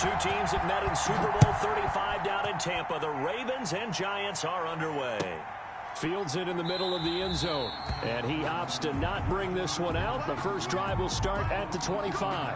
Two teams have met in Super Bowl 35 down in Tampa. The Ravens and Giants are underway. Fields it in the middle of the end zone. And he opts to not bring this one out. The first drive will start at the 25.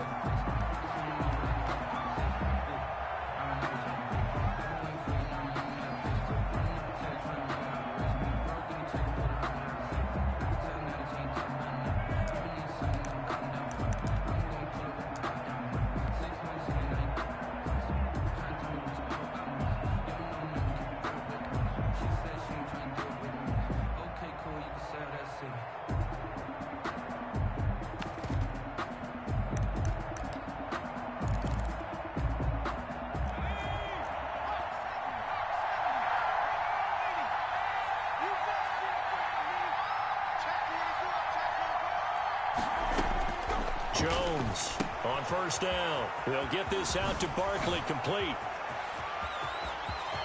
Jones on first down. They'll get this out to Barkley, complete.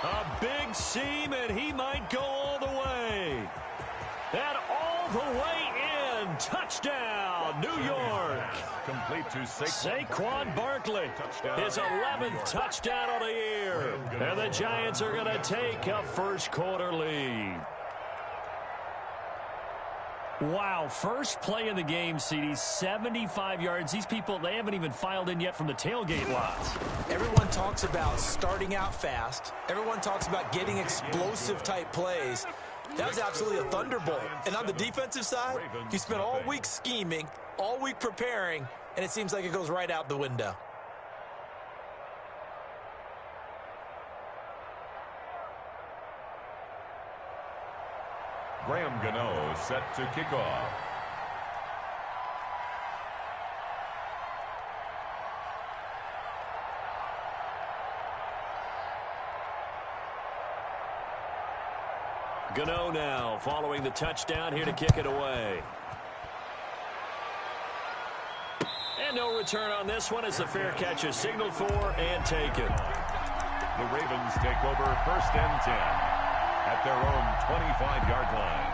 A big seam, and he might go all the way. And all the way in. Touchdown, New York. Complete to Saquon Barkley. His 11th touchdown of the year. And the Giants are going to take a first quarter lead. Wow, first play in the game, CD, 75 yards. These people, they haven't even filed in yet from the tailgate lots. Everyone talks about starting out fast. Everyone talks about getting explosive-type plays. That was absolutely a thunderbolt. And on the defensive side, you spent all week scheming, all week preparing, and it seems like it goes right out the window. Graham Gano set to kick off. Gano now following the touchdown here to kick it away. And no return on this one as the fair catch is signaled for and taken. The Ravens take over 1st and 10. At their own 25-yard line.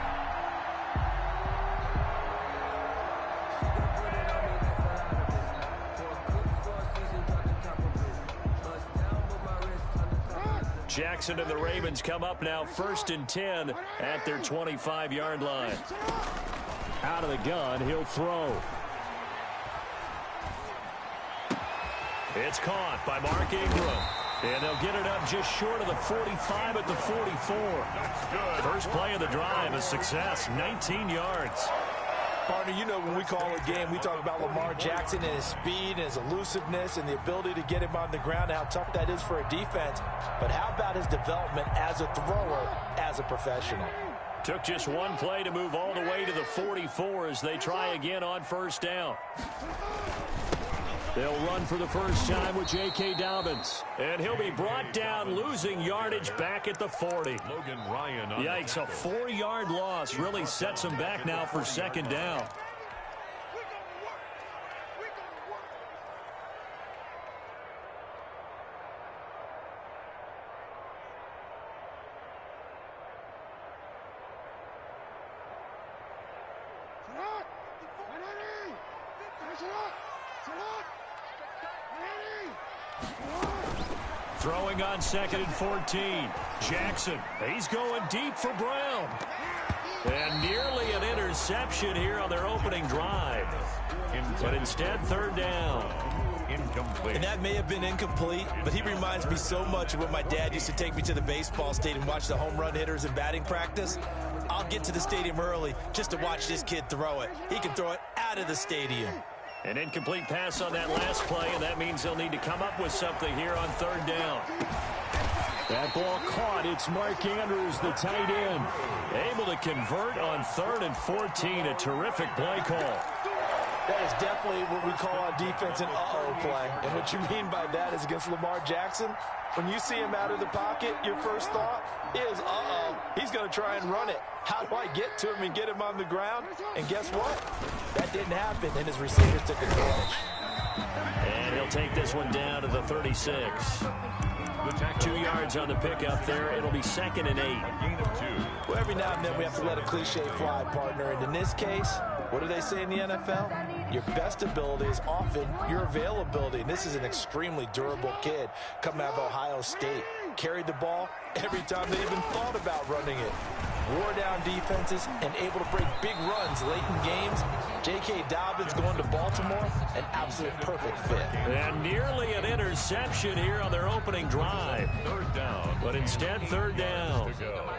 Jackson and the Ravens come up now 1st and 10 at their 25-yard line. Out of the gun, he'll throw. It's caught by Mark Ingram. And they'll get it up just short of the 45 at the 44. First play of the drive, a success, 19 yards. Partner, you know when we call a game, we talk about Lamar Jackson and his speed and his elusiveness and the ability to get him on the ground and how tough that is for a defense. But how about his development as a thrower, as a professional? Took just one play to move all the way to the 44 as they try again on first down. They'll run for the first time with J.K. Dobbins. And he'll be brought down, losing yardage back at the 40. Logan Ryan. Yikes, a 4-yard loss really sets him back now for second down. Throwing on 2nd and 14. Jackson, he's going deep for Brown. And nearly an interception here on their opening drive. But instead, 3rd down. Incomplete. And that may have been incomplete, but he reminds me so much of when my dad used to take me to the baseball stadium and watch the home run hitters in batting practice. I'll get to the stadium early just to watch this kid throw it. He can throw it out of the stadium. An incomplete pass on that last play, and that means they'll need to come up with something here on 3rd down. That ball caught. It's Mark Andrews, the tight end. Able to convert on 3rd and 14. A terrific play call. That is definitely what we call on defense an uh-oh play. And what you mean by that is against Lamar Jackson, when you see him out of the pocket, your first thought is, uh-oh, he's going to try and run it. How do I get to him and get him on the ground? And guess what? That didn't happen, and his receivers took advantage. And he'll take this one down to the 36. 2 yards on the pickup there. It'll be 2nd and 8. Gain of 2. Well, every now and then we have to let a cliche fly, partner. And in this case, what do they say in the NFL? your best ability is often your availability. And this is an extremely durable kid coming out of Ohio State. Carried the ball every time they even thought about running it. Wore down defenses and able to break big runs late in games. J.K. Dobbins going to Baltimore, an absolute perfect fit. And nearly an interception here on their opening drive. Third down. But instead, third down. To go.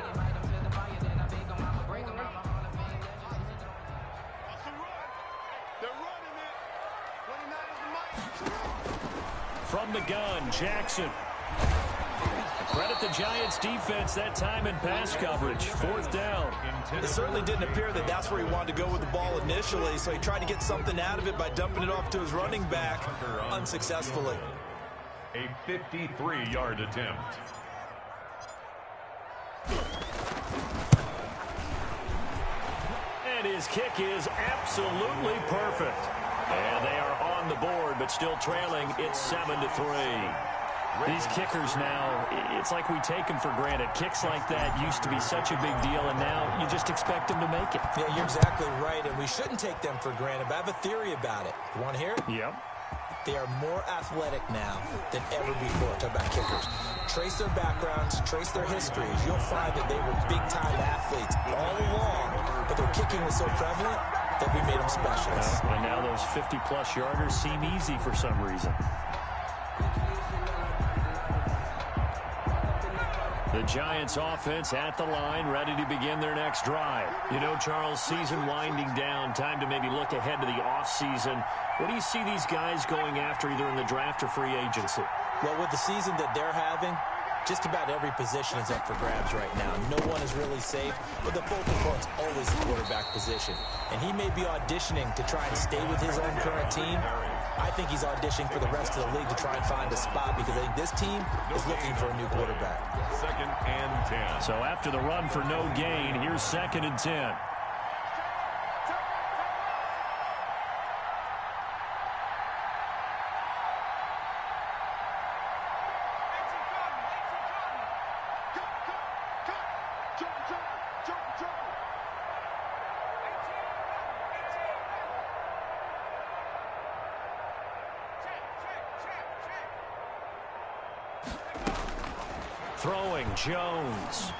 From the gun, Jackson. Credit the Giants defense that time in pass coverage. Fourth down. It certainly didn't appear that that's where he wanted to go with the ball initially, so he tried to get something out of it by dumping it off to his running back unsuccessfully. A 53-yard attempt. And his kick is absolutely perfect. And they are on the board, but still trailing. It's 7-3. These kickers now, it's like we take them for granted. Kicks like that used to be such a big deal, and now you just expect them to make it. Yeah, you're exactly right, and we shouldn't take them for granted, but I have a theory about it. You want to hear it? Yep. They are more athletic now than ever before. Talk about kickers. Trace their backgrounds, trace their histories. You'll find that they were big-time athletes all along, but their kicking was so prevalent that we made them specialists. And now those 50-plus yarders seem easy for some reason. The Giants offense at the line, ready to begin their next drive. You know, Charles, season winding down, time to maybe look ahead to the offseason. What do you see these guys going after either in the draft or free agency? Well, with the season that they're having, just about every position is up for grabs right now. No one is really safe, but the focal point's always the quarterback position. And he may be auditioning to try and stay with his own current team. I think he's auditioning for the rest of the league to try and find a spot because I think this team is looking for a new quarterback. 2nd and 10. So after the run for no gain, here's 2nd and 10. Throwing, Jones.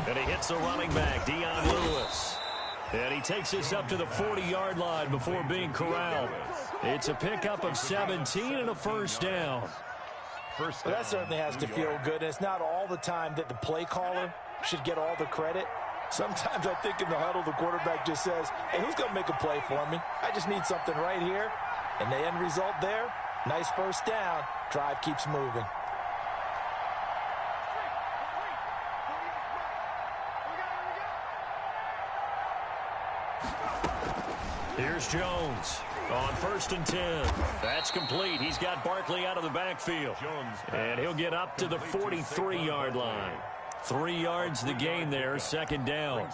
And he hits the running back, Dion Lewis. And he takes this up to the 40-yard line before being corralled. It's a pickup of 17 and a first down. Well, that certainly has to feel good. And it's not all the time that the play caller should get all the credit. Sometimes I think in the huddle, the quarterback just says, hey, who's going to make a play for me? I just need something right here. And the end result there, nice first down. Drive keeps moving. Here's Jones on 1st and 10. That's complete. He's got Barkley out of the backfield. And he'll get up to the 43-yard line. 3 yards the gain there, 2nd down.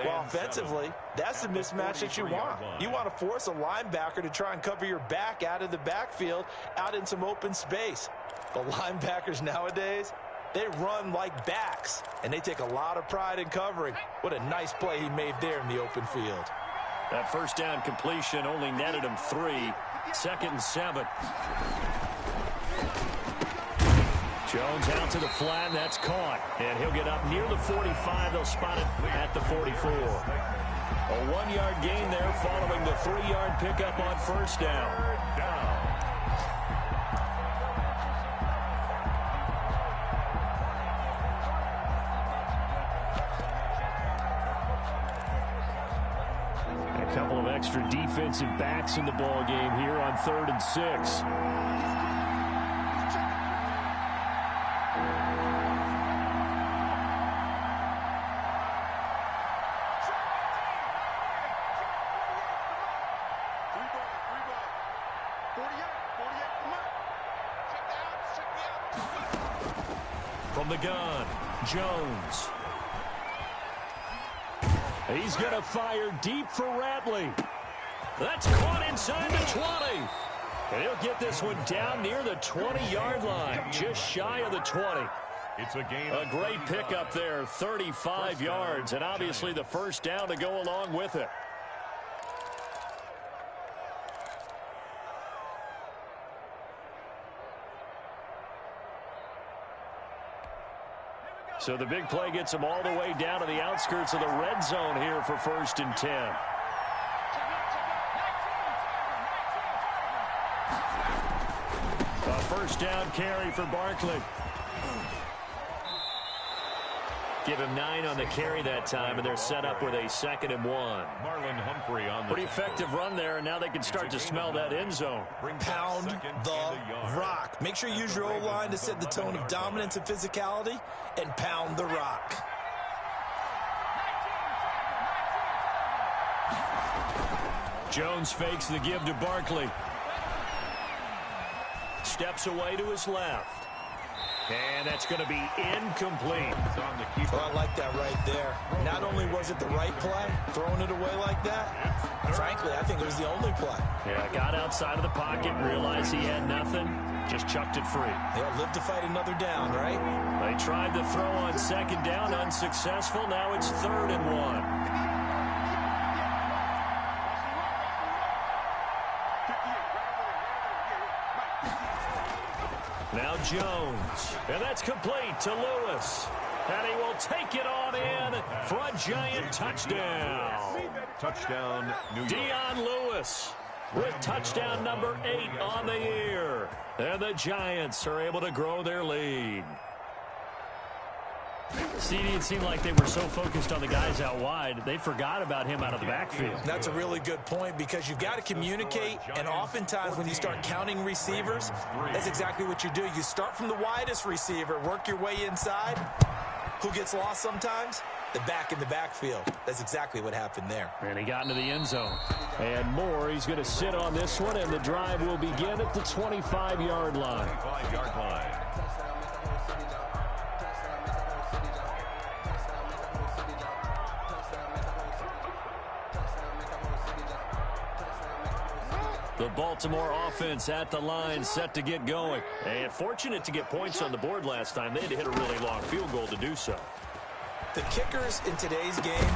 Well, offensively, that's the mismatch that you want. You want to force a linebacker to try and cover your back out of the backfield, out in some open space. The linebackers nowadays, they run like backs, and they take a lot of pride in covering. What a nice play he made there in the open field. That first down completion only netted him 3. 2nd and 7. Jones out to the flat, that's caught. And he'll get up near the 45. They'll spot it at the 44. A 1-yard gain there following the 3-yard pickup on first down. A couple of extra defensive backs in the ball game here on 3rd and 6. From the gun, Jones. He's going to fire deep for Ratley. That's caught inside the 20. And he'll get this one down near the 20-yard line, just shy of the 20. It's a gain. A great pickup there, 35 yards, and obviously the first down to go along with it. So the big play gets them all the way down to the outskirts of the red zone here for 1st and 10. A first down carry for Barkley. Give him 9 on the carry that time, and they're set up with a 2nd and 1. Marlon Humphrey on the Pretty effective run there, and now they can start to smell that end zone. Pound the rock. Make sure you use your O-line to set the tone of dominance and physicality, and pound the rock. Jones fakes the give to Barkley. Steps away to his left. And that's going to be incomplete. Well, I like that right there. Not only was it the right play, throwing it away like that, frankly, I think it was the only play. Yeah, got outside of the pocket, realized he had nothing, just chucked it free. Yeah, live to fight another down, right? They tried to throw on 2nd down, unsuccessful. Now it's 3rd and 1. Now Jones, and that's complete to Lewis. And he will take it on in for a giant touchdown. Touchdown, New York. Dion Lewis with touchdown number 8 on the year. And the Giants are able to grow their lead. CD, it seemed like they were so focused on the guys out wide, they forgot about him out of the backfield. That's a really good point because you've got to communicate, and oftentimes when you start counting receivers, that's exactly what you do. You start from the widest receiver, work your way inside. Who gets lost sometimes? The back in the backfield. That's exactly what happened there. And he got into the end zone. And more, he's going to sit on this one, and the drive will begin at the 25-yard line. 25-yard line. The Baltimore offense at the line, set to get going. And fortunate to get points on the board last time. They had to hit a really long field goal to do so. The kickers in today's game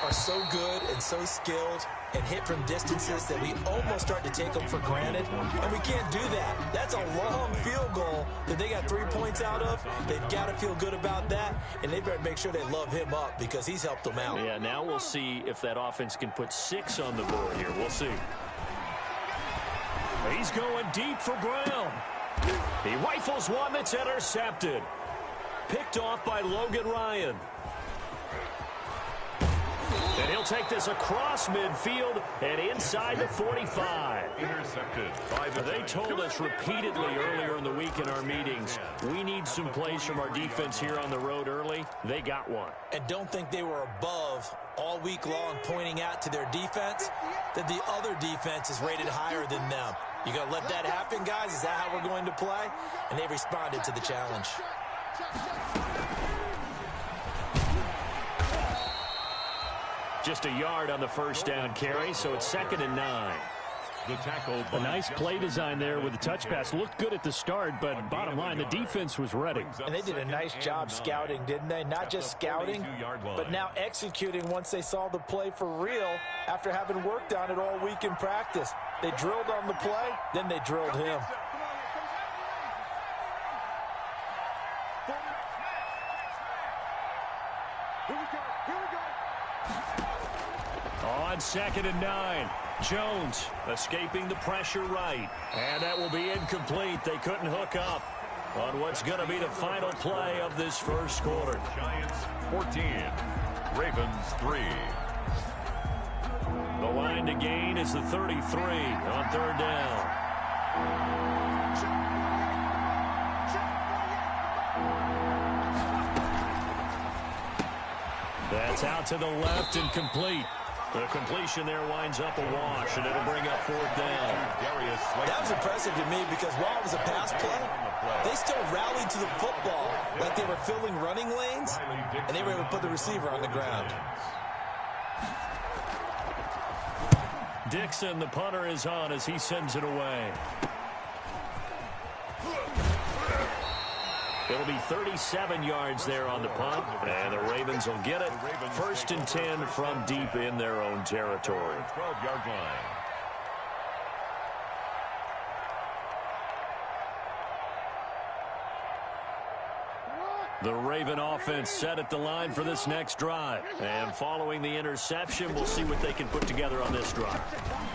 are so good and so skilled and hit from distances that we almost start to take them for granted. And we can't do that. That's a long field goal that they got 3 points out of. They've got to feel good about that, and they better make sure they love him up because he's helped them out. Yeah, now we'll see if that offense can put 6 on the board here. We'll see. He's going deep for Brown. He rifles one that's intercepted. Picked off by Logan Ryan. And he'll take this across midfield and inside the 45. Intercepted by the They told us repeatedly earlier in the week in our meetings, we need some plays from our defense here on the road early. They got one. And don't think they were above all week long pointing out to their defense that the other defense is rated higher than them. You got to let that happen, guys? Is that how we're going to play? And they responded to the challenge. Just a yard on the first down carry, so it's 2nd and 9. The tackle. A nice play design there with the touch pass. Looked good at the start, but bottom line, the defense was ready. And they did a nice job scouting, didn't they? Not just scouting, but now executing once they saw the play for real after having worked on it all week in practice. They drilled on the play, then they drilled him. On 2nd and 9, Jones escaping the pressure right. And that will be incomplete. They couldn't hook up on what's going to be the final play of this first quarter. Giants 14, Ravens 3. The line to gain is the 33 on 3rd down. That's out to the left and complete. The completion there winds up a wash, and it'll bring up 4th down. That was impressive to me because while it was a pass play, they still rallied to the football like they were filling running lanes, and they were able to put the receiver on the ground. Dixon, the punter, is on as he sends it away. It'll be 37 yards there on the punt, and the Ravens will get it. 1st and 10 from deep in their own territory. 12-yard line. The Raven offense set at the line for this next drive. And following the interception, we'll see what they can put together on this drive.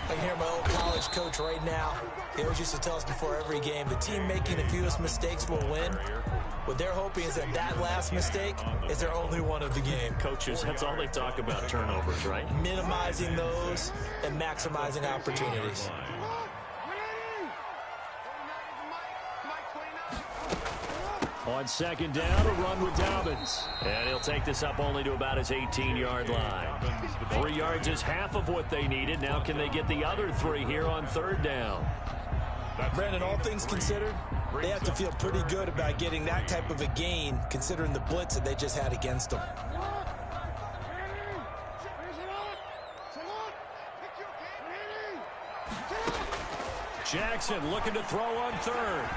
I can hear my old college coach right now. He always used to tell us before every game, the team making the fewest mistakes will win. What they're hoping is that that last mistake is their only one of the game. Coaches, that's all they talk about, turnovers, right? Minimizing those and maximizing opportunities. On second down, a run with Dobbins. And he'll take this up only to about his 18-yard line. 3 yards is half of what they needed. Now can they get the other 3 here on third down? Brandon, all things considered, they have to feel pretty good about getting that type of a gain, considering the blitz that they just had against them. Jackson looking to throw on third.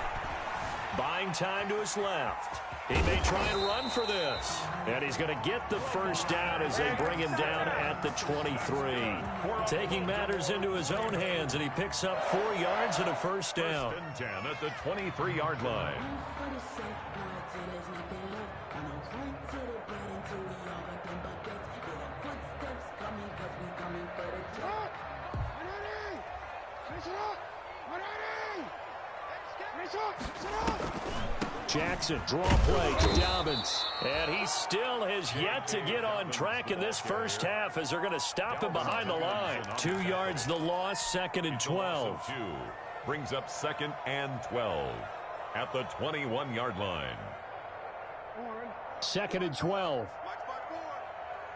Buying time to his left. He may try and run for this. And he's going to get the first down as they bring him down at the 23. Taking matters into his own hands, and he picks up 4 yards and a first down. First and 10 at the 23-yard line. Jackson, draw play to Dobbins. And he still has yet to get on track in this first half as they're going to stop him behind the line. 2 yards the loss, second and 12. Brings up second and 12 at the 21-yard line. Second and 12.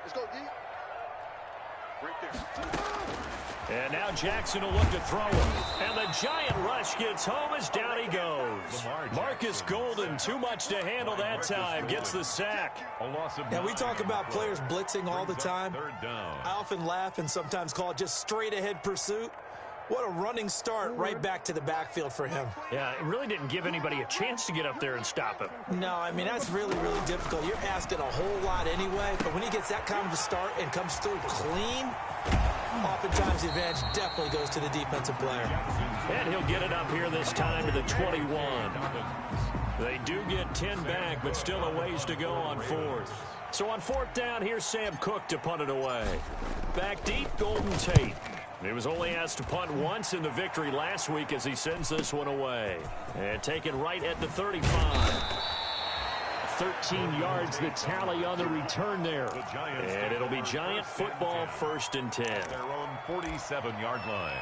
Let's go, D. Right there. And now Jackson will look to throw it. And the giant rush gets home as down he goes. Marcus Golden, too much to handle that time, gets the sack. Now, we talk about players blitzing all the time. I often laugh and sometimes call it just straight-ahead pursuit. What a running start right back to the backfield for him. Yeah, it really didn't give anybody a chance to get up there and stop him. No, I mean, that's really, really difficult. You're asking a whole lot anyway, but when he gets that kind of a start and comes through clean, oftentimes the advantage definitely goes to the defensive player. And he'll get it up here this time to the 21. They do get 10 back, but still a ways to go on fourth. So on fourth down, here's Sam Cook to punt it away. Back deep, Golden Tate. He was only asked to punt once in the victory last week as he sends this one away. And taken right at the 35. 13 yards the tally on the return there. And it'll be Giant football, first and 10. Their own 47-yard line.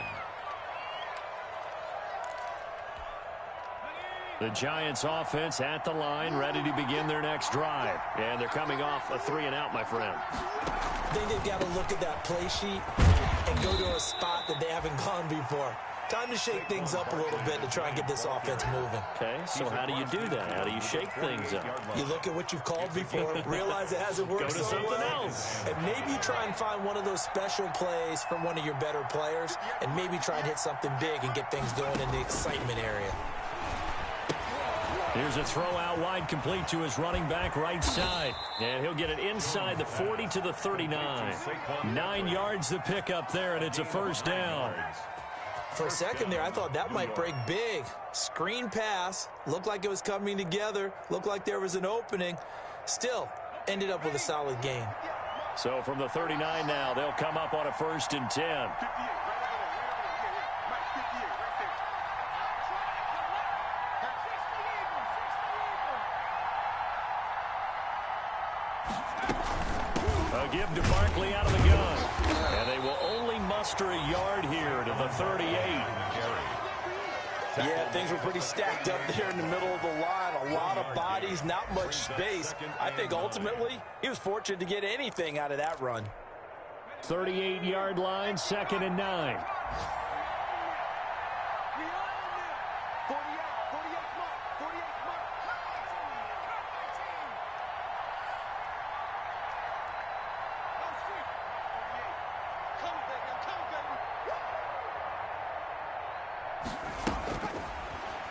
The Giants offense at the line, ready to begin their next drive. And they're coming off a 3-and-out, my friend. I think they've got to look at that play sheet and go to a spot that they haven't gone before. Time to shake things up a little bit to try and get this offense moving. Okay, so how do you do that? How do you shake things up? You look at what you've called before, realize it hasn't worked Go to so something well, else. and maybe you try and find one of those special plays from one of your better players, and maybe try and hit something big and get things going in the excitement area. Here's a throw out wide, complete to his running back right side. And he'll get it inside the 40 to the 39. 9 yards the pickup there, and it's a first down. For a second there, I thought that might break big. Screen pass, looked like it was coming together, looked like there was an opening. Still, ended up with a solid gain. So from the 39 now, they'll come up on a first and 10. A give to Barkley out of the gun. And they will only muster a yard here to the 38. Yeah, things were pretty stacked up there in the middle of the line. A lot of bodies, not much space. I think ultimately he was fortunate to get anything out of that run. 38-yard line, second and 9.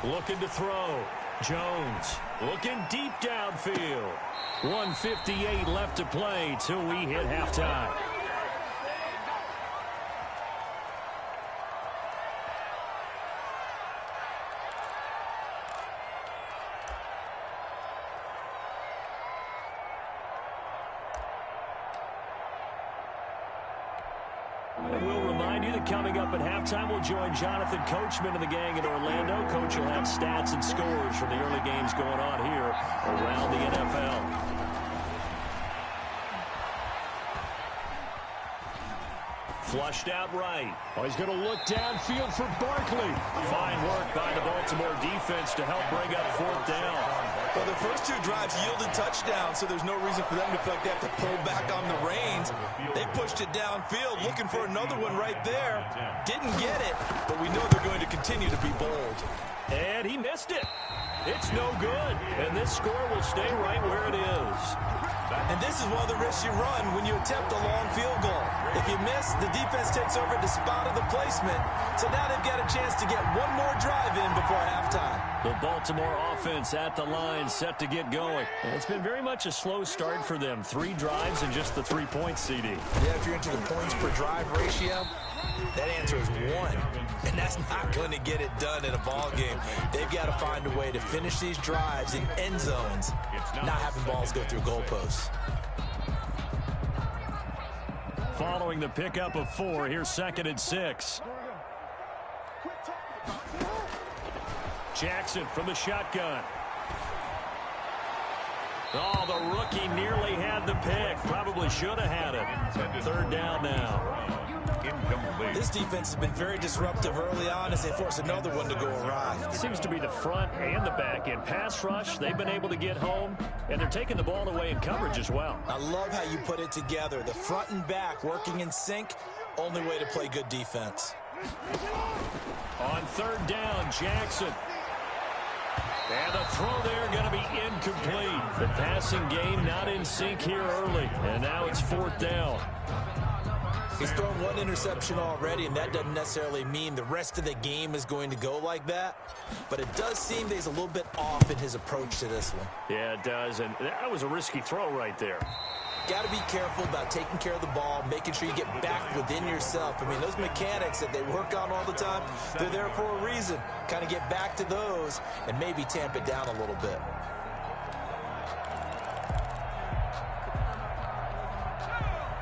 Looking to throw. Jones looking deep downfield. 1:58 left to play till we hit halftime. And we'll remind you that coming up at halftime, we'll join Jonathan Coachman and the gang in Orlando. Coach will have stats and scores from the early games going on here around the NFL. Flushed out right. Oh, he's going to look downfield for Barkley. Fine work by the Baltimore defense to help bring up fourth down. Well, the first two drives yielded touchdowns, so there's no reason for them to feel like they have to pull back on the reins. They pushed it downfield, looking for another one right there. Didn't get it, but we know they're going to continue to be bold. And he missed it. It's no good. And this score will stay right where it is. And this is one of the risks you run when you attempt a long field goal. If you miss, the defense takes over the spot of the placement. So now they've got a chance to get one more drive in before halftime. The Baltimore offense at the line, set to get going. And it's been very much a slow start for them. 3 drives and just the 3 points, CD. Yeah, if you're into the points per drive ratio, that answer is 1. And that's not going to get it done in a ball game. They've got to find a way to finish these drives in end zones, not having balls go through goalposts. Following the pickup of 4, here's 2nd and 6. Jackson from the shotgun. Oh, the rookie nearly had the pick. Probably should have had it. 3rd down now. Incomplete. This defense has been very disruptive early on as they force another one to go awry. It seems to be the front and the back end. Pass rush, they've been able to get home, and they're taking the ball away in coverage as well. I love how you put it together. The front and back working in sync, only way to play good defense. On 3rd down, Jackson. And the throw there going to be incomplete. The passing game not in sync here early, and now it's 4th down. He's thrown 1 interception already, and that doesn't necessarily mean the rest of the game is going to go like that. But it does seem that he's a little bit off in his approach to this one. Yeah, it does, and that was a risky throw right there. Got to be careful about taking care of the ball, making sure you get back within yourself. I mean, those mechanics that they work on all the time, they're there for a reason. Kind of get back to those and maybe tamp it down a little bit.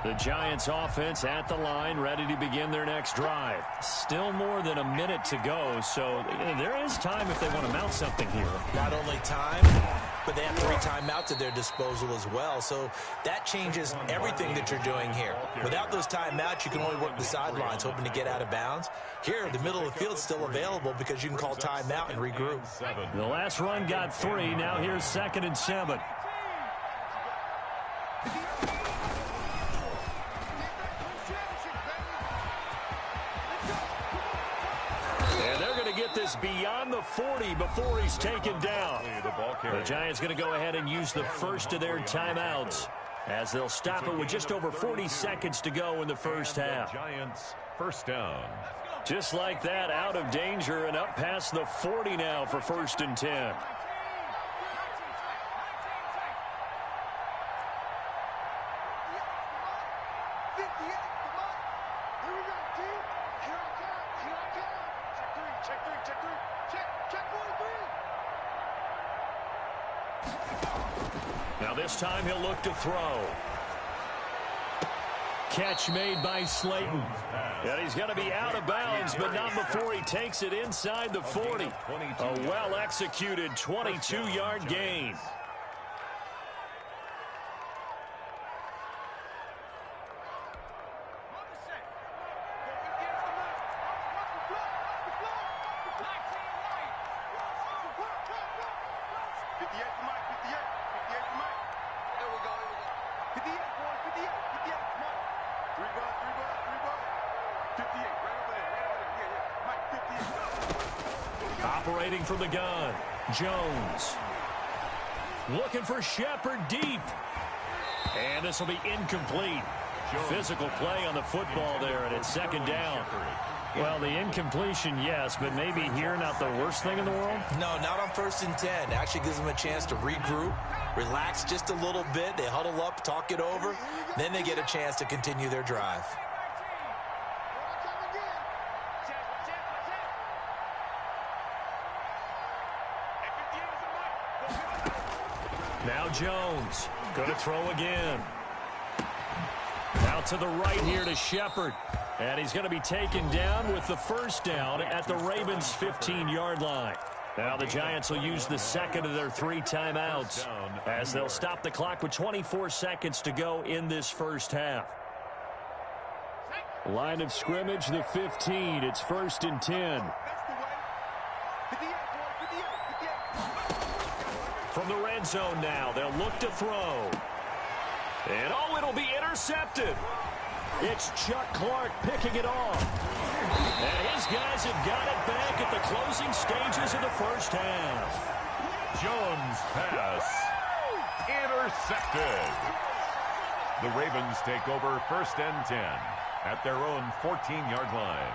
The Giants offense at the line, ready to begin their next drive. Still more than a minute to go, so there is time if they want to mount something here. Not only time, but they have 3 timeouts at their disposal as well, so that changes everything that you're doing here. Without those timeouts, you can only work the sidelines, hoping to get out of bounds. Here, the middle of the field is still available because you can call timeout and regroup. The last run got 3. Now here's 2nd and 7. This beyond the 40 before he's taken down. The Giants going to go ahead and use the first of their timeouts as they'll stop it with just over 40 seconds to go in the first half. Giants, 1st down. Just like that, out of danger and up past the 40 now for 1st and 10. Now this time he'll look to throw. Catch made by Slayton. And he's going to be out of bounds, but not before he takes it inside the 40. A well-executed 22-yard gain. Operating from the gun, Jones. Looking for Shepard deep. And this will be incomplete. Physical play on the football there, and it's 2nd down. Well, the incompletion, yes, but maybe here not the worst thing in the world? No, not on 1st and 10. Actually gives them a chance to regroup, relax just a little bit. They huddle up, talk it over. Then they get a chance to continue their drive. Now Jones, going to throw again. Out to the right here to Shepard. And he's going to be taken down with the first down at the Ravens' 15-yard line. Now the Giants will use the second of their 3 timeouts as they'll stop the clock with 24 seconds to go in this first half. Line of scrimmage, the 15. It's 1st and 10. From the red zone now, they'll look to throw. And, oh, it'll be intercepted. It's Chuck Clark picking it off. And his guys have got it back at the closing stages of the first half. Jones pass. Intercepted. The Ravens take over 1st and 10 at their own 14-yard line.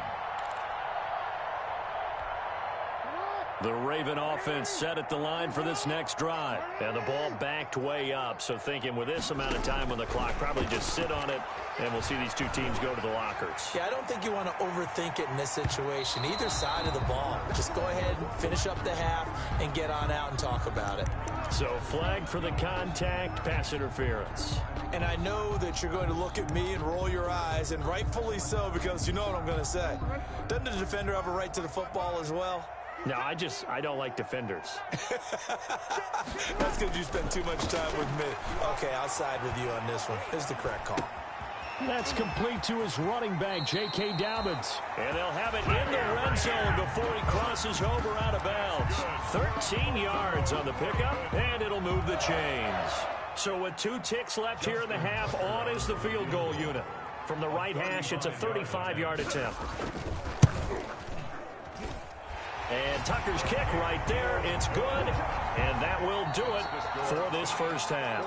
The Raven offense set at the line for this next drive. And the ball backed way up. So thinking with this amount of time on the clock, probably just sit on it, and we'll see these two teams go to the lockers. Yeah, I don't think you want to overthink it in this situation. Either side of the ball. Just go ahead and finish up the half and get on out and talk about it. So flag for the contact, pass interference. And I know that you're going to look at me and roll your eyes, and rightfully so, because you know what I'm going to say. Doesn't the defender have a right to the football as well? No, I don't like defenders. That's because you spend too much time with me. Okay, I'll side with you on this one. This is the correct call. That's complete to his running back, J.K. Dobbins. And they'll have it in the red zone before he crosses over out of bounds. 13 yards on the pickup, and it'll move the chains. So with 2 ticks left here in the half, on is the field goal unit. From the right hash, it's a 35-yard attempt. And Tucker's kick right there. It's good. And that will do it for this first half.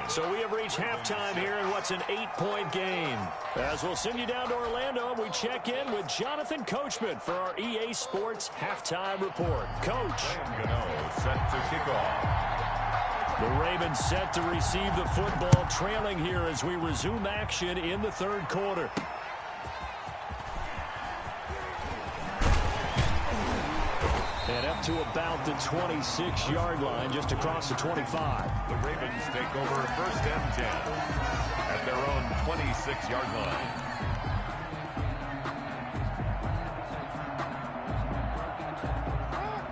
So we have reached halftime here in what's an 8-point game. As we'll send you down to Orlando, we check in with Jonathan Coachman for our EA Sports Halftime Report. Coach. Gano set to kick off. The Ravens set to receive the football, trailing here as we resume action in the third quarter. And up to about the 26-yard line, just across the 25. The Ravens take over 1st and 10 at their own 26-yard line.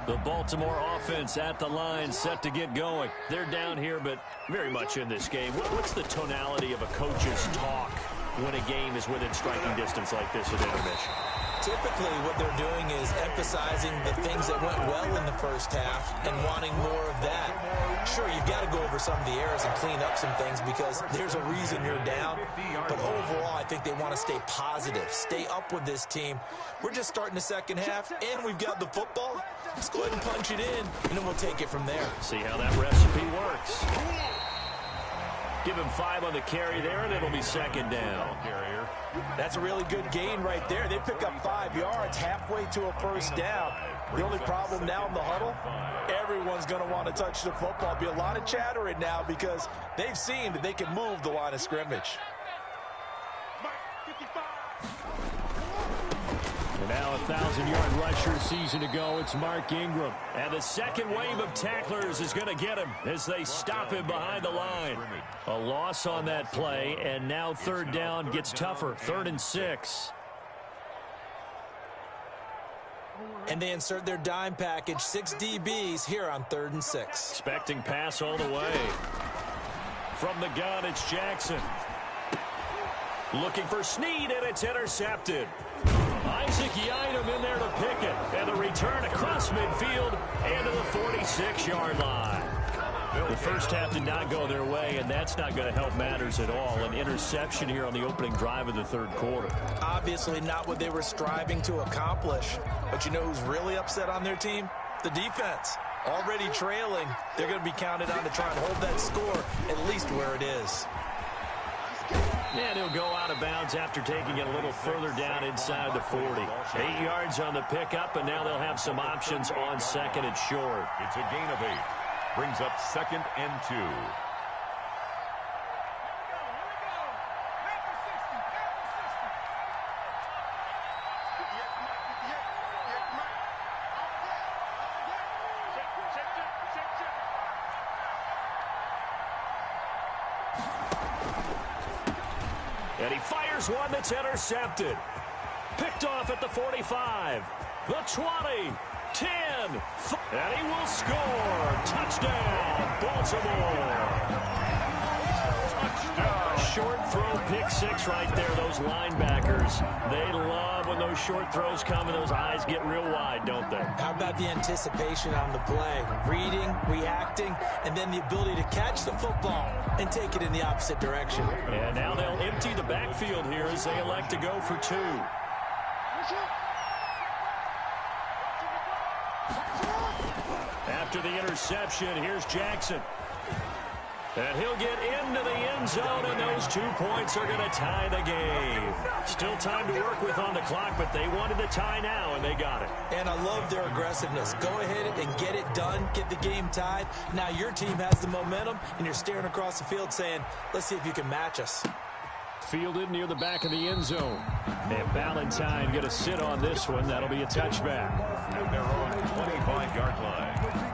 The Baltimore offense at the line, set to get going. They're down here, but very much in this game. What's the tonality of a coach's talk when a game is within striking distance like this at intermission? Typically, what they're doing is emphasizing the things that went well in the first half and wanting more of that. Sure, you've got to go over some of the errors and clean up some things because there's a reason you're down. But overall, I think they want to stay positive, stay up with this team. We're just starting the second half, and we've got the football. Let's go ahead and punch it in, and then we'll take it from there. See how that recipe works. Give him 5 on the carry there, and it'll be second down. That's a really good gain right there. They pick up 5 yards halfway to a first down. The only problem now in the huddle, everyone's going to want to touch the football. Be a lot of chattering now because they've seen that they can move the line of scrimmage. And now a 1,000-yard rusher season to go. It's Mark Ingram. And the second wave of tacklers is going to get him as they stop him behind the line. A loss on that play, and now third down gets tougher. 3rd and 6. And they insert their dime package, 6 DBs here on 3rd and 6. Expecting pass all the way. From the gun, it's Jackson. Looking for Snead, and it's intercepted. Isaac Yiadom in there to pick it. And the return across midfield and to the 46-yard line. The first half did not go their way, and that's not going to help matters at all. An interception here on the opening drive of the third quarter. Obviously not what they were striving to accomplish. But you know who's really upset on their team? The defense. Already trailing. They're going to be counted on to try and hold that score at least where it is. And he'll go out of bounds after taking it a little further down inside the 40. 8 yards on the pickup, and now they'll have some options on second and short. It's a gain of 8. Brings up 2nd and 2. And he fires one that's intercepted. Picked off at the 45. The 20. 10. And he will score. Touchdown, Baltimore. Short throw, pick six right there. Those linebackers, they love when those short throws come and those eyes get real wide, don't they? How about the anticipation on the play? Reading, reacting, and then the ability to catch the football and take it in the opposite direction. And now they'll empty the backfield here as they elect to go for 2. After the interception, here's Jackson. And he'll get into the end zone, and those 2 points are going to tie the game. Still time to work with on the clock, but they wanted the tie now, and they got it. And I love their aggressiveness. Go ahead and get it done, get the game tied. Now your team has the momentum, and you're staring across the field saying, let's see if you can match us. Fielded near the back of the end zone. And Valentine going to sit on this one. That'll be a touchback. At their own 25-yard line.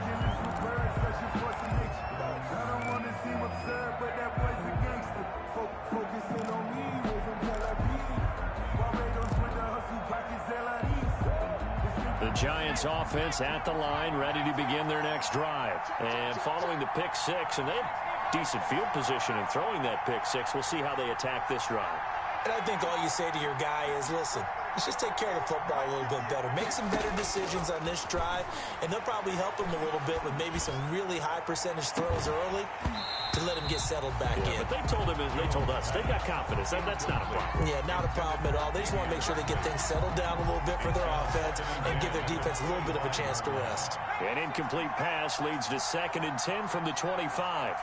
The Giants offense at the line, ready to begin their next drive. And following the pick six, and they have decent field position in throwing that pick six. We'll see how they attack this drive. And I think all you say to your guy is, listen, let's just take care of the football a little bit better. Make some better decisions on this drive, and they'll probably help him a little bit with maybe some really high percentage throws early to let him get settled back in. But they told us, they got confidence. That's not a problem. Yeah, not a problem at all. They just want to make sure they get things settled down a little bit for their offense and give their defense a little bit of a chance to rest. An incomplete pass leads to 2nd and 10 from the 25.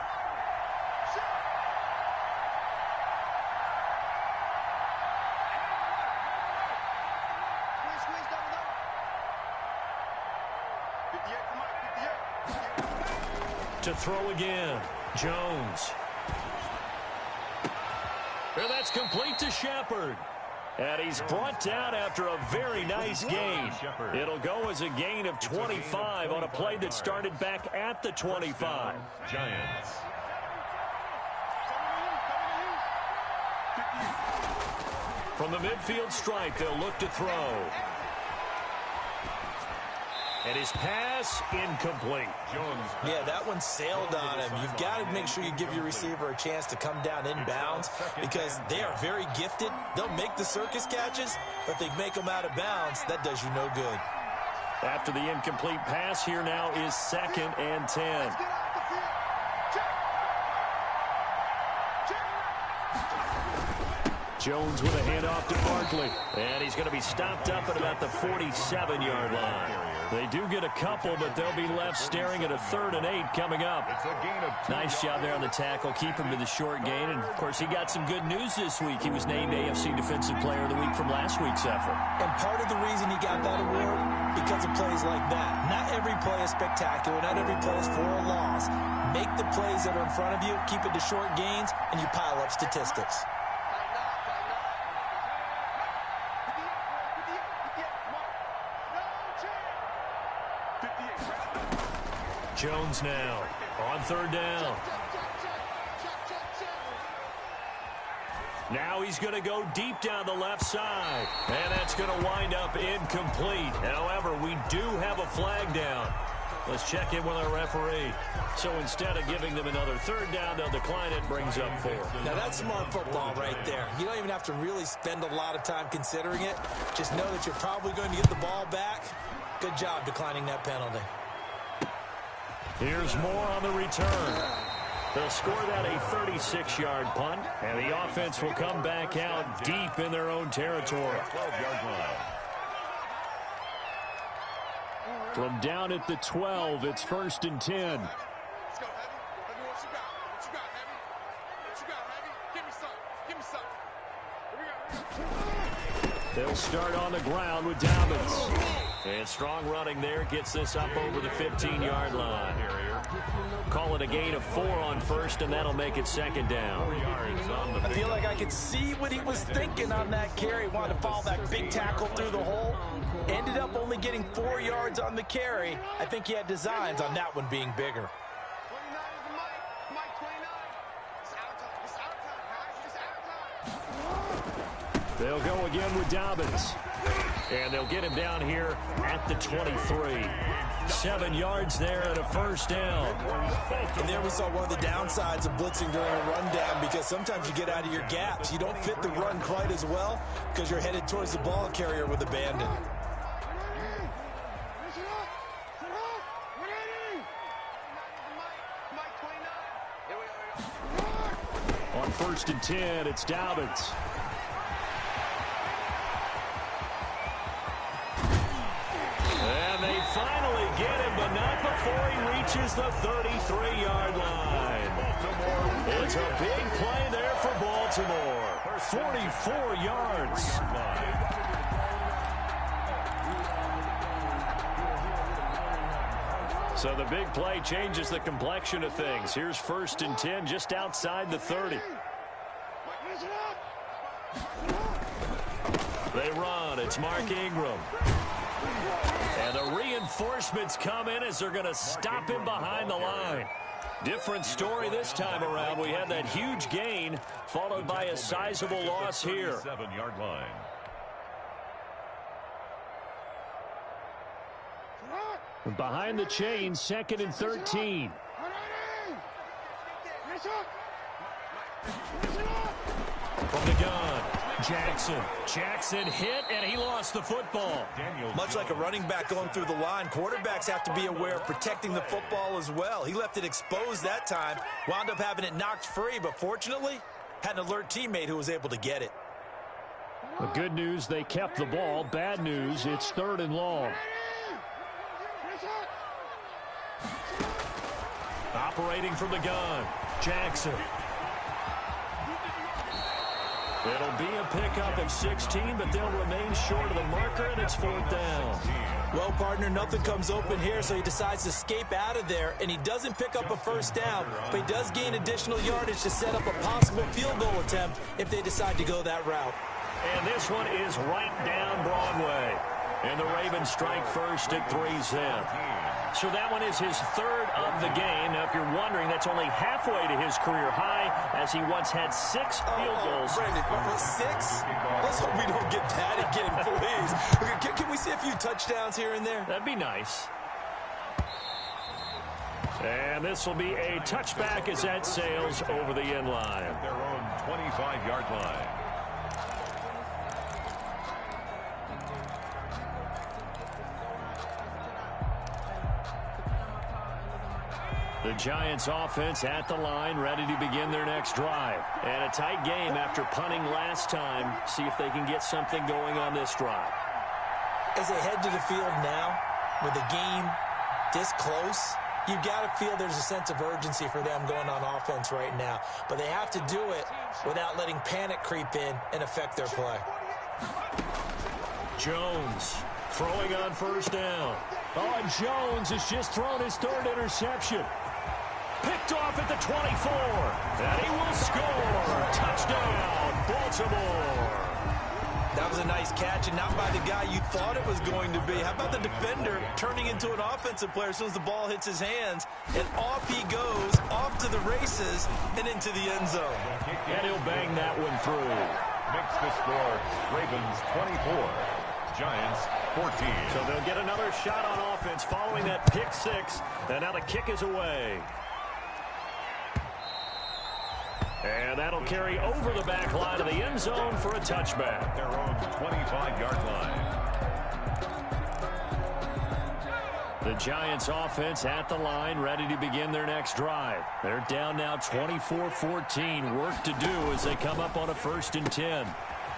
To throw again, Jones. And that's complete to Shepard. And he's brought down after a very nice gain. It'll go as a gain of 25 on a play that started back at the 25. Giants. From the midfield stripe, they'll look to throw. And his pass incomplete. Jones. Yeah, that one sailed on him. You've got to make sure you give your receiver a chance to come down inbounds because they are very gifted. They'll make the circus catches, but they make them out of bounds. That does you no good. After the incomplete pass, here now is 2nd and 10. Jones with a handoff to Barkley. And he's going to be stopped up at about the 47-yard line. They do get a couple, but they'll be left staring at a 3rd and 8 coming up. It's a gain of 2. Nice job there on the tackle. Keep him to the short gain. And, of course, he got some good news this week. He was named AFC Defensive Player of the Week from last week's effort. And part of the reason he got that award, because of plays like that. Not every play is spectacular. Not every play is for a loss. Make the plays that are in front of you, keep it to short gains, and you pile up statistics. Jones now on 3rd down. Now he's going to go deep down the left side. And that's going to wind up incomplete. However, we do have a flag down. Let's check in with our referee. So instead of giving them another 3rd down, they'll decline it, brings up 4. Now that's smart football right there. You don't even have to really spend a lot of time considering it. Just know that you're probably going to get the ball back. Good job declining that penalty. Here's more on the return. They'll score that a 36-yard punt, and the offense will come back out deep in their own territory. 12-yard line. From down at the 12, it's 1st and 10. Let's go, Heavy. Heavy, what you got? What you got, Heavy? What you got, Heavy? Give me some. Give me some. Here we go. They'll start on the ground with Dobbins. And strong running there gets this up over the 15-yard line. Call it a gain of 4 on 1st, and that'll make it 2nd down. I feel like I could see what he was thinking on that carry. Wanted to follow that big tackle through the hole. Ended up only getting 4 yards on the carry. I think he had designs on that one being bigger. 29 is the mic. Mic 29. It's out time. It's out time, guys. It's out time. They'll go again with Dobbins. And they'll get him down here at the 23. 7 yards there and a first down. And there we saw one of the downsides of blitzing during a rundown, because sometimes you get out of your gaps. You don't fit the run quite as well because you're headed towards the ball carrier with abandon. On 1st and 10, it's Dobbins. And they finally get him, but not before he reaches the 33-yard line. It's a big play there for Baltimore. 44 yards. So the big play changes the complexion of things. Here's 1st and 10 just outside the 30. They run. It's Mark Ingram. And the reinforcements come in as they're going to stop him behind the line. Different story this time around. We had that huge gain followed by a sizable loss here. 7-yard line. Behind the chain, 2nd and 13. From the gun, Jackson hit, and he lost the football. Much like a running back going through the line, quarterbacks have to be aware of protecting the football as well. He left it exposed that time, wound up having it knocked free, but fortunately, had an alert teammate who was able to get it. The good news, they kept the ball. Bad news, it's 3rd and long. Operating from the gun, Jackson. It'll be a pickup of 16, but they'll remain short of the marker, and it's 4th down. Well, partner, nothing comes open here, so he decides to escape out of there, and he doesn't pick up a first down, but he does gain additional yardage to set up a possible field goal attempt if they decide to go that route. And this one is right down Broadway. And the Ravens strike first at 3-zip. So that one is his 3rd of the game. Now, if you're wondering, that's only halfway to his career high, as he once had 6 field goals. Brandon, 6? Let's hope we don't get that again, please. Can we see a few touchdowns here and there? That'd be nice. And this will be a touchback as that sails over the end line. Their own 25-yard line. The Giants offense at the line, ready to begin their next drive. And a tight game after punting last time. See if they can get something going on this drive. As they head to the field now, with the game this close, you've got to feel there's a sense of urgency for them going on offense right now. But they have to do it without letting panic creep in and affect their play. Jones throwing on 1st down. Oh, and Jones has just thrown his 3rd interception. Picked off at the 24. And he will score. Touchdown, Baltimore. That was a nice catch, and not by the guy you thought it was going to be. How about the defender turning into an offensive player as soon as the ball hits his hands, and off he goes, off to the races, and into the end zone. And he'll bang that one through. Makes the score Ravens 24, Giants 14. So they'll get another shot on offense following that pick 6, and now the kick is away. And that'll carry over the back line of the end zone for a touchback. Their own 25-yard line. The Giants offense at the line, ready to begin their next drive. They're down now 24-14. Work to do as they come up on a 1st and 10.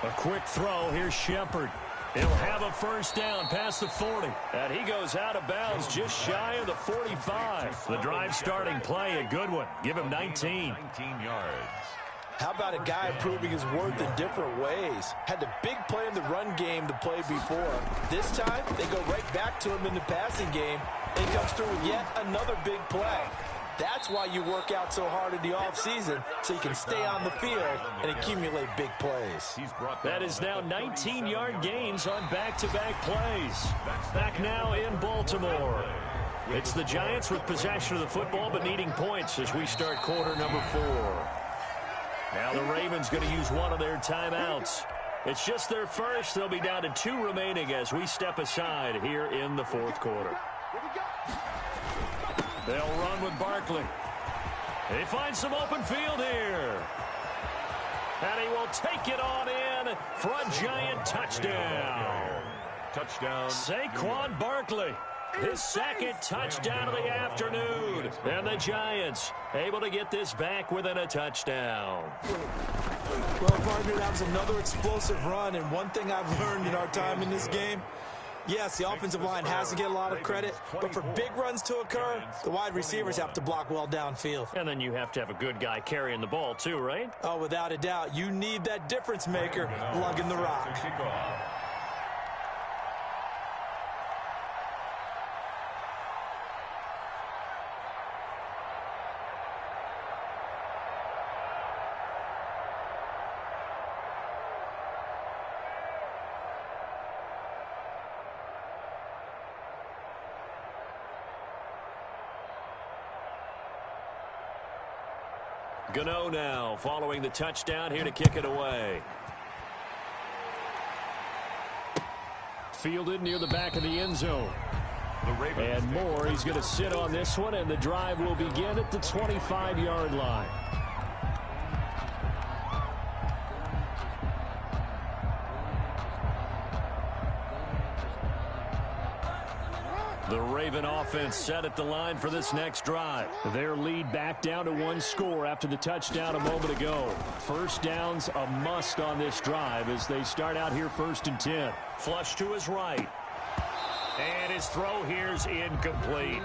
A quick throw. Here's Shepard. He'll have a first down past the 40. And he goes out of bounds just shy of the 45. The drive starting play, a good one. Give him 19. 19 yards. How about a guy proving his worth in different ways? Had the big play in the run game the play before. This time, they go right back to him in the passing game. And he comes through with yet another big play. That's why you work out so hard in the offseason, so you can stay on the field and accumulate big plays. That is now 19-yard gains on back-to-back plays. Back now in Baltimore. It's the Giants with possession of the football, but needing points as we start quarter number 4. Now the Ravens going to use one of their timeouts. It's just their first. They'll be down to 2 remaining as we step aside here in the fourth quarter. They'll run with Barkley. He finds some open field here. And he will take it on in for a Giant touchdown. Touchdown. Saquon Barkley. His second touchdown of the afternoon. And the Giants able to get this back within a touchdown. Well, partner, that was another explosive run. And one thing I've learned in our time in this game, yes, the offensive line has to get a lot of credit, but for big runs to occur, the wide receivers have to block well downfield. And then you have to have a good guy carrying the ball too, right? Oh, without a doubt. You need that difference maker lugging the rock. Gano now following the touchdown here to kick it away. Fielded near the back of the end zone. And Moore, he's going to sit on this one, and the drive will begin at the 25-yard line. The Raven offense set at the line for this next drive. Their lead back down to 1 score after the touchdown a moment ago. First down's a must on this drive as they start out here 1st and 10. Flush to his right. And his throw here's incomplete.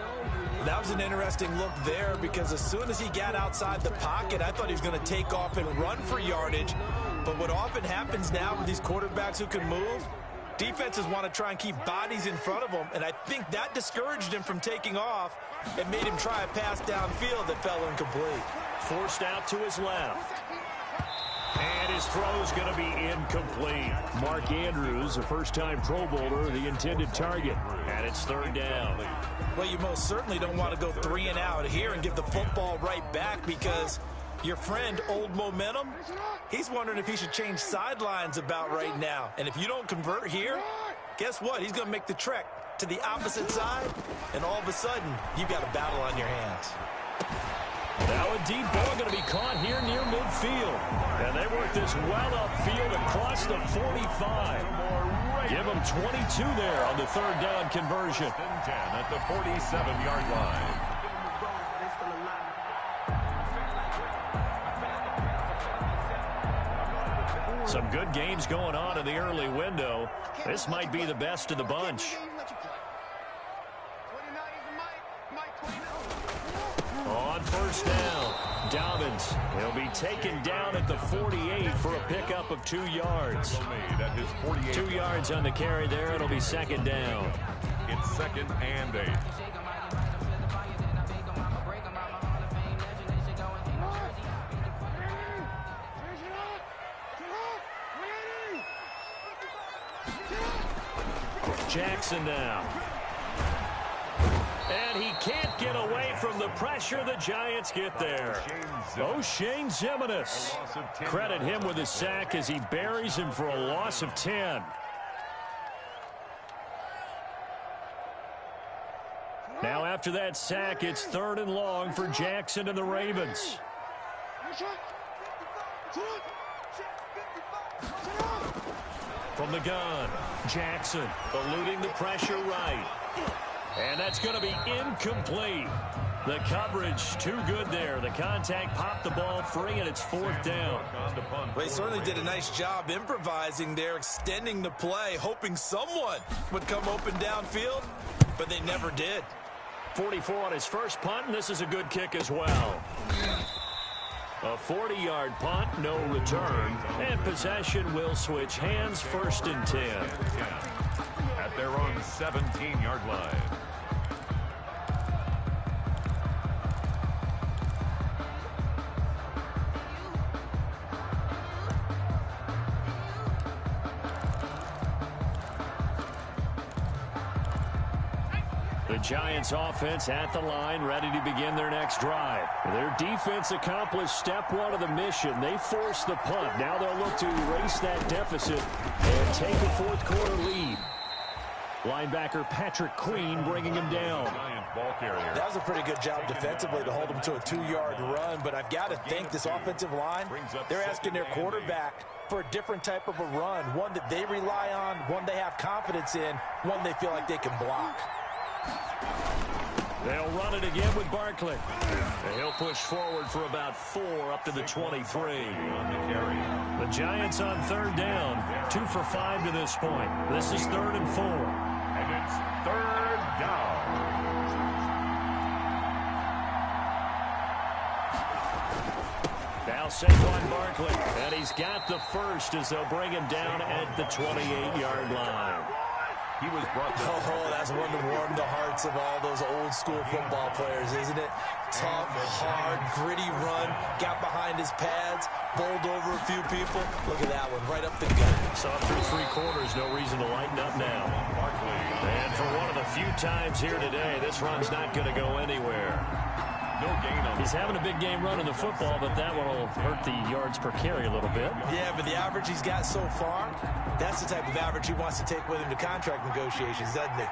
That was an interesting look there because as soon as he got outside the pocket, I thought he was going to take off and run for yardage. But what often happens now with these quarterbacks who can move, defenses want to try and keep bodies in front of them, and I think that discouraged him from taking off and made him try a pass downfield that fell incomplete. Forced out to his left. And his throw's going to be incomplete. Mark Andrews, a first-time Pro Bowler, the intended target. And it's 3rd down. Well, you most certainly don't want to go 3 and out here and give the football right back because your friend, Old Momentum, he's wondering if he should change sidelines about right now. And if you don't convert here, guess what? He's going to make the trek to the opposite side, and all of a sudden, you've got a battle on your hands. Now a deep ball going to be caught here near midfield. And they work this well upfield across the 45. Give them 22 there on the 3rd down conversion. 10 at the 47-yard line. Some good games going on in the early window. This might be the best of the bunch. On 1st down, Dobbins. He'll be taken down at the 48 for a pickup of 2 yards. 2 yards on the carry there. It'll be 2nd down. It's 2nd and 8. Jackson now. And he can't get away from the pressure. The Giants get there. O'Shane Ximines. Credit him with his sack as he buries him for a loss of 10. Now after that sack, it's 3rd and long for Jackson and the Ravens. From the gun, Jackson eluding the pressure right. And that's going to be incomplete. The coverage too good there. The contact popped the ball free, and it's 4th down. Well, he certainly did a nice job improvising there, extending the play, hoping someone would come open downfield, but they never did. 44 on his first punt, and this is a good kick as well. A 40-yard punt, no return, and possession will switch hands, 1st and 10. At their own 17-yard line. The The Giants offense at the line, ready to begin their next drive. Their defense accomplished step one of the mission. They forced the punt. Now they'll look to erase that deficit and take a fourth quarter lead. Linebacker Patrick Queen bringing him down. That was a pretty good job defensively to hold him to a 2-yard run, but I've got to think this offensive line, they're asking their quarterback for a different type of a run, one that they rely on, one they have confidence in, one they feel like they can block. They'll run it again with Barkley. And he'll push forward for about 4 up to the 23. The Giants on third down, 2 for 5 to this point. This is 3rd and 4. And it's 3rd down. Now Saquon Barkley, and he's got the first as they'll bring him down at the 28-yard line. He was brought to... Oh, that's one to warm the hearts of all those old-school football players, isn't it? Tough, hard, gritty run, got behind his pads, bowled over a few people. Look at that one, right up the gut. Saw through 3 quarters, no reason to lighten up now. And for one of the few times here today, this run's not going to go anywhere. No gain on. He's having a big game running the football, but that one will hurt the yards per carry a little bit. Yeah, but the average he's got so far, that's the type of average he wants to take with him to contract negotiations, doesn't it?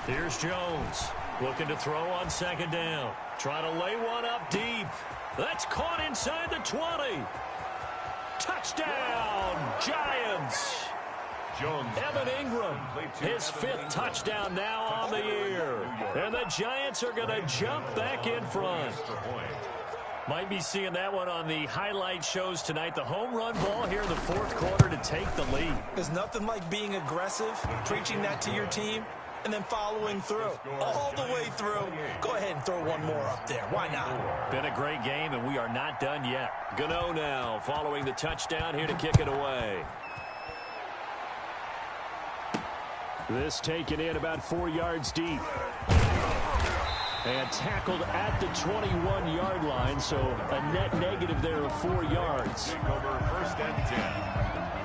Here's Jones, looking to throw on 2nd down. Trying to lay one up deep. That's caught inside the 20. Touchdown, Giants. Jones. Evan Ingram, his 5th touchdown now on the year. And the Giants are going to jump back in front. Might be seeing that one on the highlight shows tonight. The home run ball here in the 4th quarter to take the lead. There's nothing like being aggressive, preaching that to your team, and then following through, all the way through. Go ahead and throw one more up there. Why not? Been a great game, and we are not done yet. Gano now following the touchdown here to kick it away. This taken in about 4 yards deep. And tackled at the 21-yard line, so a net negative there of 4 yards. Take over 1st and 10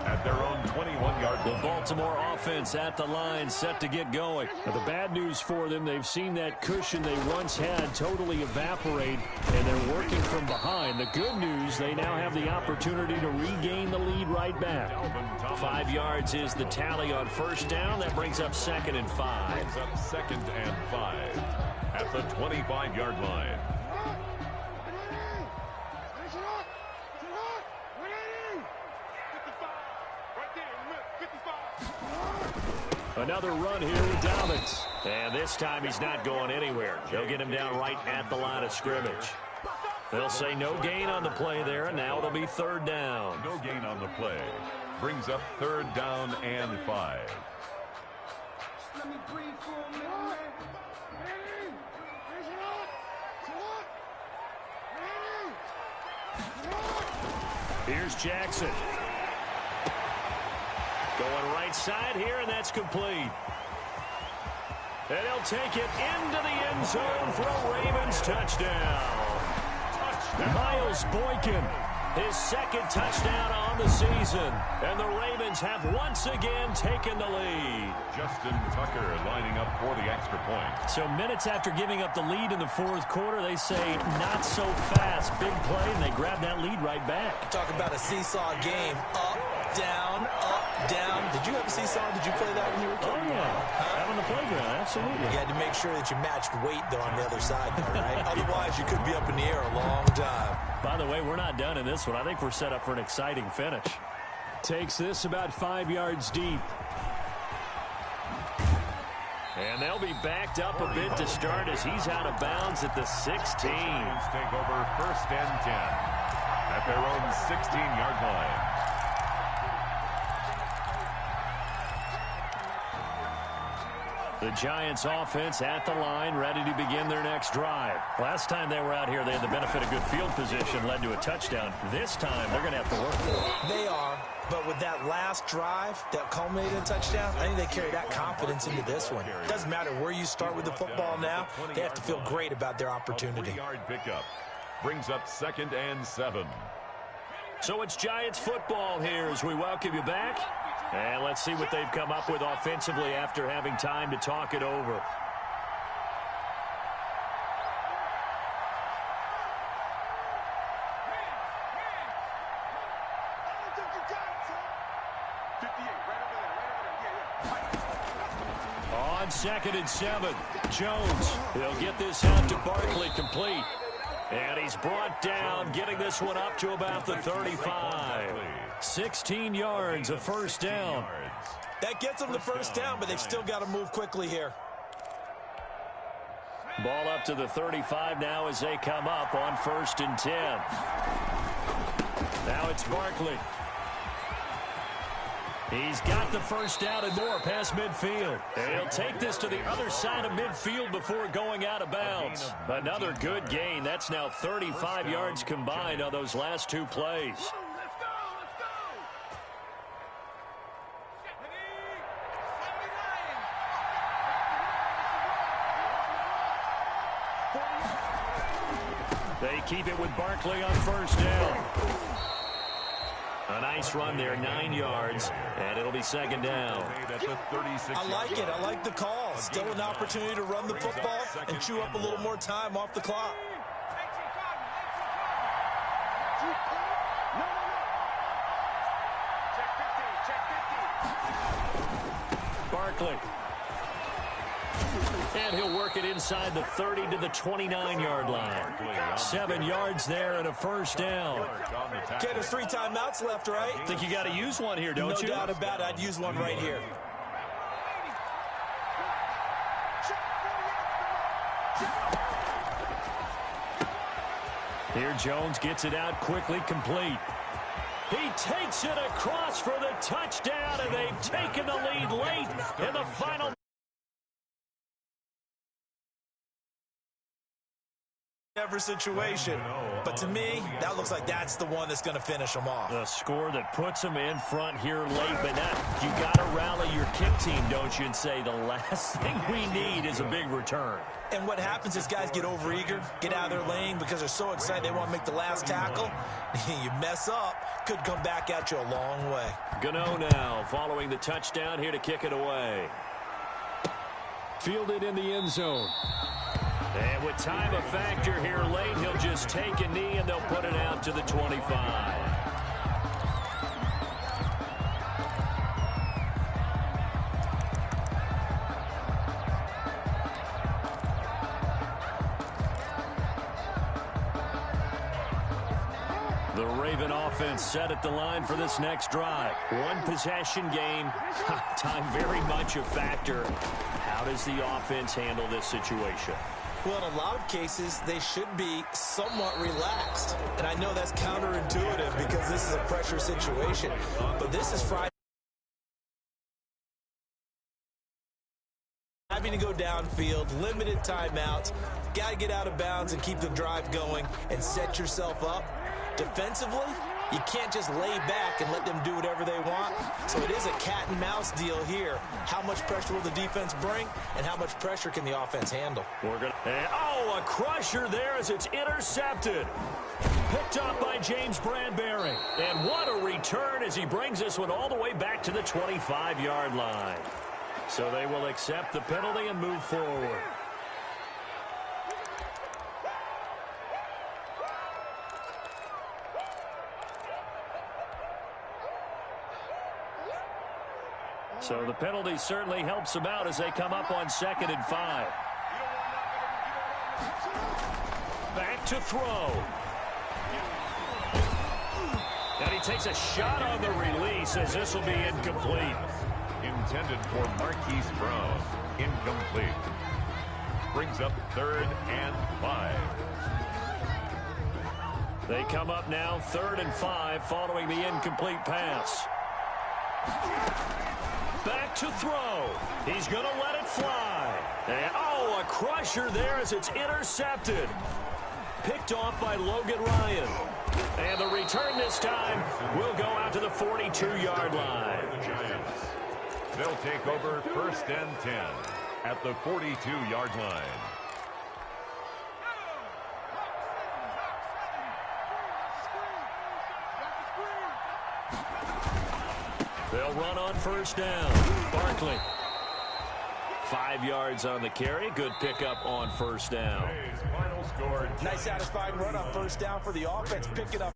at their own 21-yard line. The Baltimore offense at the line, set to get going. Now, the bad news for them, they've seen that cushion they once had totally evaporate, and they're working from behind. The good news, they now have the opportunity to regain the lead right back. 5 yards is the tally on 1st down. That brings up 2nd and 5. Brings up 2nd and 5 at the 25-yard line. Another run here with Dobbins. And this time he's not going anywhere. They'll get him down right at the line of scrimmage. They'll say no gain on the play there, and now it'll be 3rd down. No gain on the play. Brings up 3rd down and 5. Here's Jackson. Going right side here, and that's complete. And he'll take it into the end zone for a Ravens touchdown. Miles Boykin, his 2nd touchdown on the season. And the Ravens have once again taken the lead. Justin Tucker lining up for the extra point. So minutes after giving up the lead in the 4th quarter, they say not so fast. Big play, and they grab that lead right back. Talk about a seesaw game. Up, down, up, down. Did you have a seesaw? Did you play that when you were a kid? Oh, yeah. Out on the playground, absolutely. You had to make sure that you matched weight, though, on the other side, there, right? Otherwise, you could be up in the air a long time. By the way, we're not done in this one. I think we're set up for an exciting finish. Takes this about 5 yards deep. And they'll be backed up a bit to start as he's out of bounds at the 16. Giants take over 1st and 10 at their own 16-yard line. The Giants offense at the line, ready to begin their next drive. Last time they were out here, they had the benefit of good field position, led to a touchdown. This time, they're going to have to work for it. They are, but with that last drive that culminated in a touchdown, I think they carry that confidence into this one. It doesn't matter where you start with the football now. They have to feel great about their opportunity. 3-yard pickup brings up 2nd and 7. So it's Giants football here as we welcome you back. And let's see what they've come up with offensively after having time to talk it over. On 2nd and 7, Jones. He'll get this out to Barkley, complete. And he's brought down, getting this one up to about the 35. 16 yards, a first down. That gets them the first down, but they've still got to move quickly here. Ball up to the 35 now as they come up on 1st and 10. Now it's Barkley. He's got the first down and more past midfield. And he'll take this to the other side of midfield before going out of bounds. Another good gain. That's now 35 yards combined on those last 2 plays. They keep it with Barkley on first down. A nice run there, 9 yards, and it'll be 2nd down. I like it. I like the call. Still an opportunity to run the football and chew up a little more time off the clock. Barkley. And he'll work it inside the 30 to the 29-yard line. 7 yards there and a first down. Okay, there's 3 timeouts left, right? Think you got to use one here, don't you? No doubt about it. I'd use one right here. Here Jones gets it out quickly, complete. He takes it across for the touchdown, and they've taken the lead late in the final. Every situation, but to me, that looks like that's the one that's going to finish them off. The score that puts them in front here late, but now you got to rally your kick team, don't you, and say the last thing we need is a big return. And what happens is guys get overeager, get out of their lane because they're so excited they want to make the last tackle. You mess up, could come back at you a long way. Gano now following the touchdown here to kick it away. Fielded in the end zone. And with time a factor here late, he'll just take a knee and they'll put it out to the 25. The Raven offense set at the line for this next drive. One possession game. Time very much a factor. How does the offense handle this situation? Well, in a lot of cases, they should be somewhat relaxed. And I know that's counterintuitive because this is a pressure situation. But this is Friday. Having to go downfield, limited timeouts. Got to get out of bounds and keep the drive going and set yourself up. Defensively, you can't just lay back and let them do whatever they want. So it is a cat and mouse deal here. How much pressure will the defense bring, and how much pressure can the offense handle? A crusher there as it's intercepted. Picked up by James Bradbury. And what a return as he brings this one all the way back to the 25-yard line. So they will accept the penalty and move forward. So the penalty certainly helps them out as they come up on 2nd and 5. Back to throw. And he takes a shot on the release as this will be incomplete. Intended for Marquise Brown. Incomplete. Brings up 3rd and 5. They come up now 3rd and 5 following the incomplete pass. Back to throw. He's going to let it fly. And, oh, a crusher there as it's intercepted. Picked off by Logan Ryan. And the return this time will go out to the 42-yard line. The Giants. They'll take over 1st and 10 at the 42-yard line. They'll run on 1st down. Barkley. 5 yards on the carry. Good pickup on 1st down. Final score. Nice satisfying run on 1st down for the offense. Pick it up